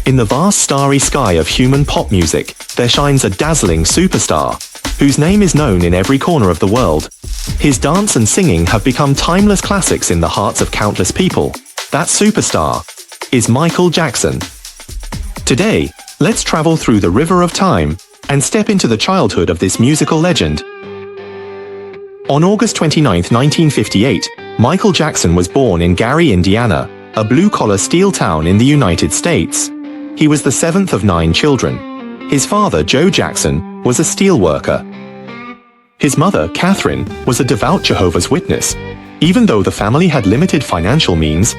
In the vast starry sky of human pop music, there shines a dazzling superstar, whose name is known in every corner of the world. His dance and singing have become timeless classics in the hearts of countless people. That superstar is Michael Jackson. Today, let's travel through the river of time and step into the childhood of this musical legend. On August 29, 1958, Michael Jackson was born in Gary, Indiana, a blue-collar steel town in the United States. He was the seventh of 9 children. His father, Joe Jackson, was a steel worker. His mother, Catherine, was a devout Jehovah's Witness, even though the family had limited financial means.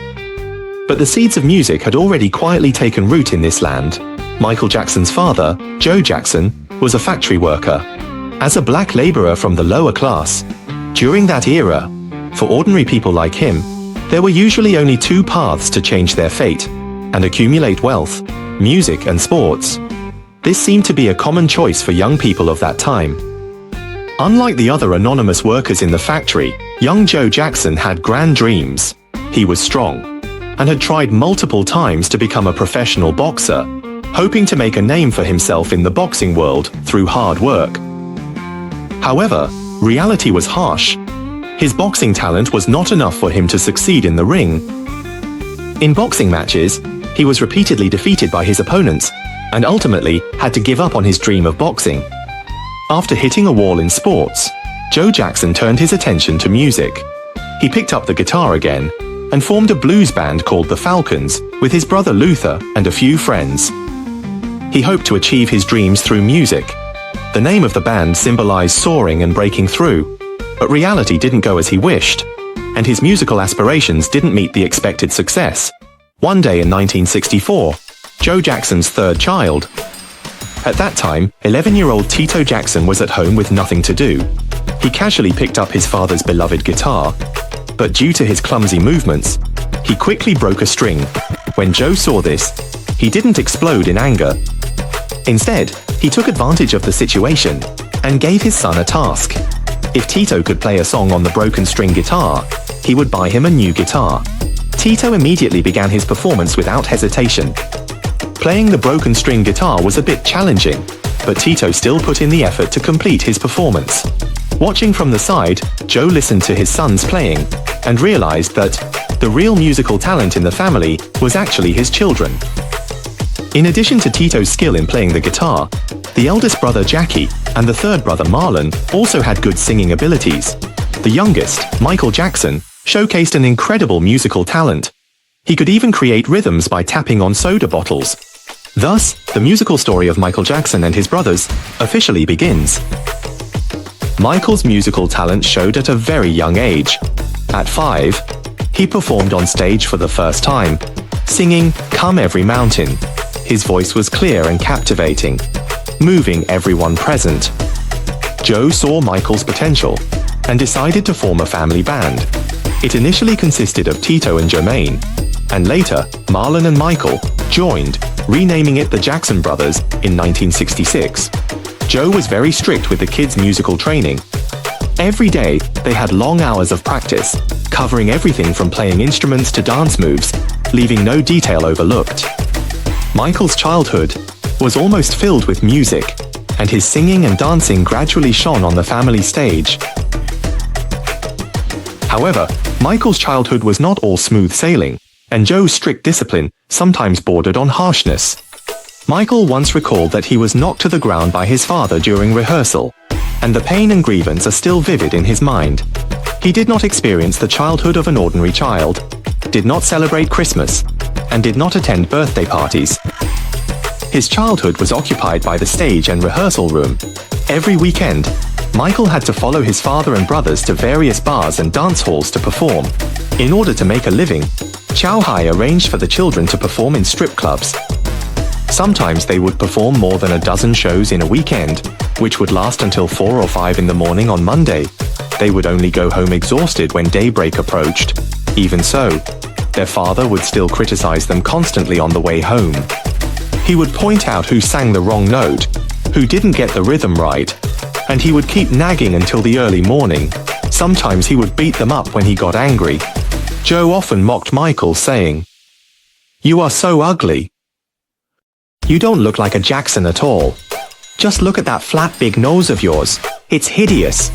But the seeds of music had already quietly taken root in this land. Michael Jackson's father, Joe Jackson, was a factory worker. As a black laborer from the lower class, during that era, for ordinary people like him, there were usually only 2 paths to change their fate and accumulate wealth: music and sports. This seemed to be a common choice for young people of that time. Unlike the other anonymous workers in the factory, young Joe Jackson had grand dreams. He was strong and had tried multiple times to become a professional boxer, hoping to make a name for himself in the boxing world through hard work. However, reality was harsh. His boxing talent was not enough for him to succeed in the ring. In boxing matches, he was repeatedly defeated by his opponents and ultimately had to give up on his dream of boxing. After hitting a wall in sports, Joe Jackson turned his attention to music. He picked up the guitar again and formed a blues band called the Falcons with his brother Luther and a few friends. He hoped to achieve his dreams through music. The name of the band symbolized soaring and breaking through, but reality didn't go as he wished, and his musical aspirations didn't meet the expected success. One day in 1964, Joe Jackson's 3rd child. At that time, 11-year-old Tito Jackson was at home with nothing to do. He casually picked up his father's beloved guitar, but due to his clumsy movements, he quickly broke a string. When Joe saw this, he didn't explode in anger. Instead, he took advantage of the situation and gave his son a task. If Tito could play a song on the broken string guitar, he would buy him a new guitar. Tito immediately began his performance without hesitation. Playing the broken string guitar was a bit challenging, but Tito still put in the effort to complete his performance. Watching from the side, Joe listened to his son's playing and realized that the real musical talent in the family was actually his children. In addition to Tito's skill in playing the guitar, the eldest brother Jackie and the 3rd brother Marlon also had good singing abilities. The youngest, Michael Jackson, showcased an incredible musical talent. He could even create rhythms by tapping on soda bottles. Thus, the musical story of Michael Jackson and his brothers officially begins. Michael's musical talent showed at a very young age. At 5, he performed on stage for the first time, singing "Come Every Mountain." His voice was clear and captivating, moving everyone present. Joe saw Michael's potential and decided to form a family band. It initially consisted of Tito and Jermaine, and later, Marlon and Michael joined, renaming it the Jackson Brothers in 1966. Joe was very strict with the kids' musical training. Every day, they had long hours of practice, covering everything from playing instruments to dance moves, leaving no detail overlooked. Michael's childhood was almost filled with music, and his singing and dancing gradually shone on the family stage. However, Michael's childhood was not all smooth sailing, and Joe's strict discipline sometimes bordered on harshness. Michael once recalled that he was knocked to the ground by his father during rehearsal, and the pain and grievance are still vivid in his mind. He did not experience the childhood of an ordinary child, did not celebrate Christmas, and did not attend birthday parties. His childhood was occupied by the stage and rehearsal room. Every weekend, Michael had to follow his father and brothers to various bars and dance halls to perform. In order to make a living, Chow Hai arranged for the children to perform in strip clubs. Sometimes they would perform more than a dozen shows in a weekend, which would last until 4 or 5 in the morning on Monday. They would only go home exhausted when daybreak approached. Even so, their father would still criticize them constantly on the way home. He would point out who sang the wrong note, who didn't get the rhythm right, and he would keep nagging until the early morning. Sometimes he would beat them up when he got angry. Joe often mocked Michael, saying, "You are so ugly." You don't look like a Jackson at all. Just look at that flat big nose of yours. It's hideous.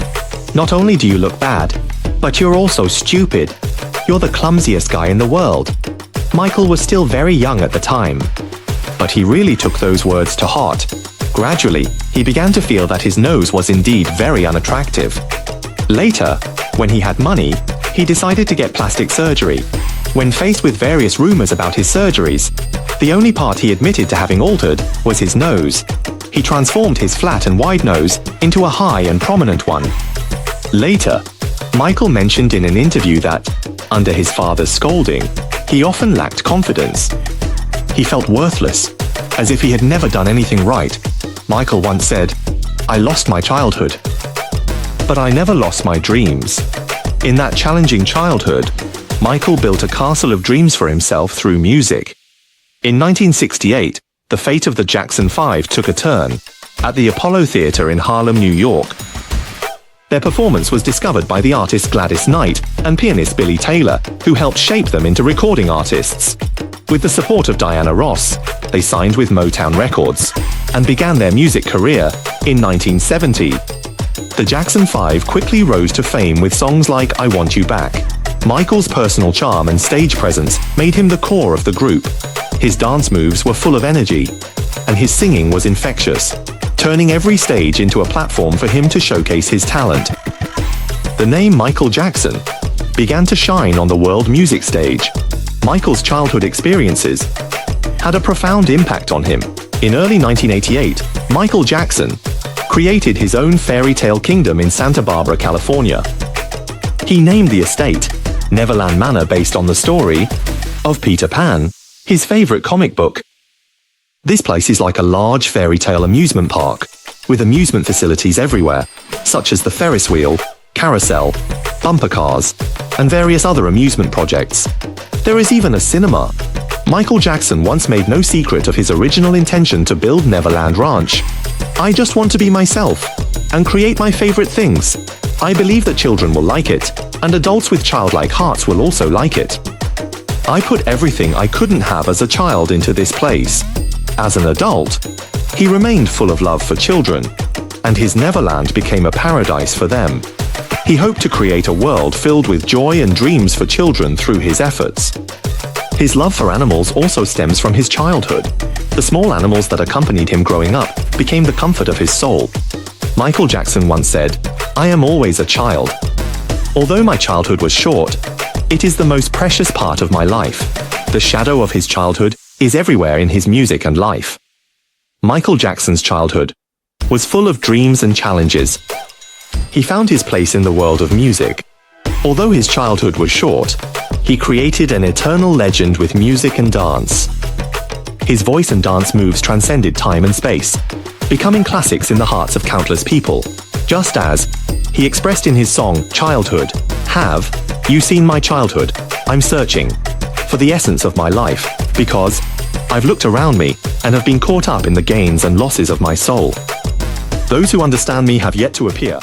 Not only do you look bad, but you're also stupid. You're the clumsiest guy in the world." Michael was still very young at the time, but he really took those words to heart. Gradually, he began to feel that his nose was indeed very unattractive. Later, when he had money, he decided to get plastic surgery. When faced with various rumors about his surgeries, the only part he admitted to having altered was his nose. He transformed his flat and wide nose into a high and prominent one. Later, Michael mentioned in an interview that, under his father's scolding, he often lacked confidence. He felt worthless, as if he had never done anything right. Michael once said, "I lost my childhood, but I never lost my dreams." In that challenging childhood, Michael built a castle of dreams for himself through music. In 1968, the fate of the Jackson 5 took a turn at the Apollo Theater in Harlem, New York. Their performance was discovered by the artist Gladys Knight and pianist Billy Taylor, who helped shape them into recording artists. With the support of Diana Ross, they signed with Motown Records and began their music career in 1970. The Jackson 5 quickly rose to fame with songs like "I Want You Back." Michael's personal charm and stage presence made him the core of the group. His dance moves were full of energy, and his singing was infectious, turning every stage into a platform for him to showcase his talent. The name Michael Jackson began to shine on the world music stage. Michael's childhood experiences had a profound impact on him. In early 1988, Michael Jackson created his own fairy tale kingdom in Santa Barbara, California. He named the estate Neverland Manor based on the story of Peter Pan, his favorite comic book. This place is like a large fairy tale amusement park, with amusement facilities everywhere, such as the Ferris wheel, carousel, bumper cars, and various other amusement projects. There is even a cinema. Michael Jackson once made no secret of his original intention to build Neverland Ranch. "I just want to be myself and create my favorite things. I believe that children will like it, and adults with childlike hearts will also like it. I put everything I couldn't have as a child into this place." As an adult, he remained full of love for children, and his Neverland became a paradise for them. He hoped to create a world filled with joy and dreams for children through his efforts. His love for animals also stems from his childhood. The small animals that accompanied him growing up became the comfort of his soul. Michael Jackson once said, "I am always a child. Although my childhood was short, it is the most precious part of my life." The shadow of his childhood is everywhere in his music and life. Michael Jackson's childhood was full of dreams and challenges. He found his place in the world of music. Although his childhood was short, he created an eternal legend with music and dance. His voice and dance moves transcended time and space, becoming classics in the hearts of countless people. Just as he expressed in his song Childhood, "Have you seen my childhood? I'm searching for the essence of my life, because I've looked around me and have been caught up in the gains and losses of my soul. Those who understand me have yet to appear."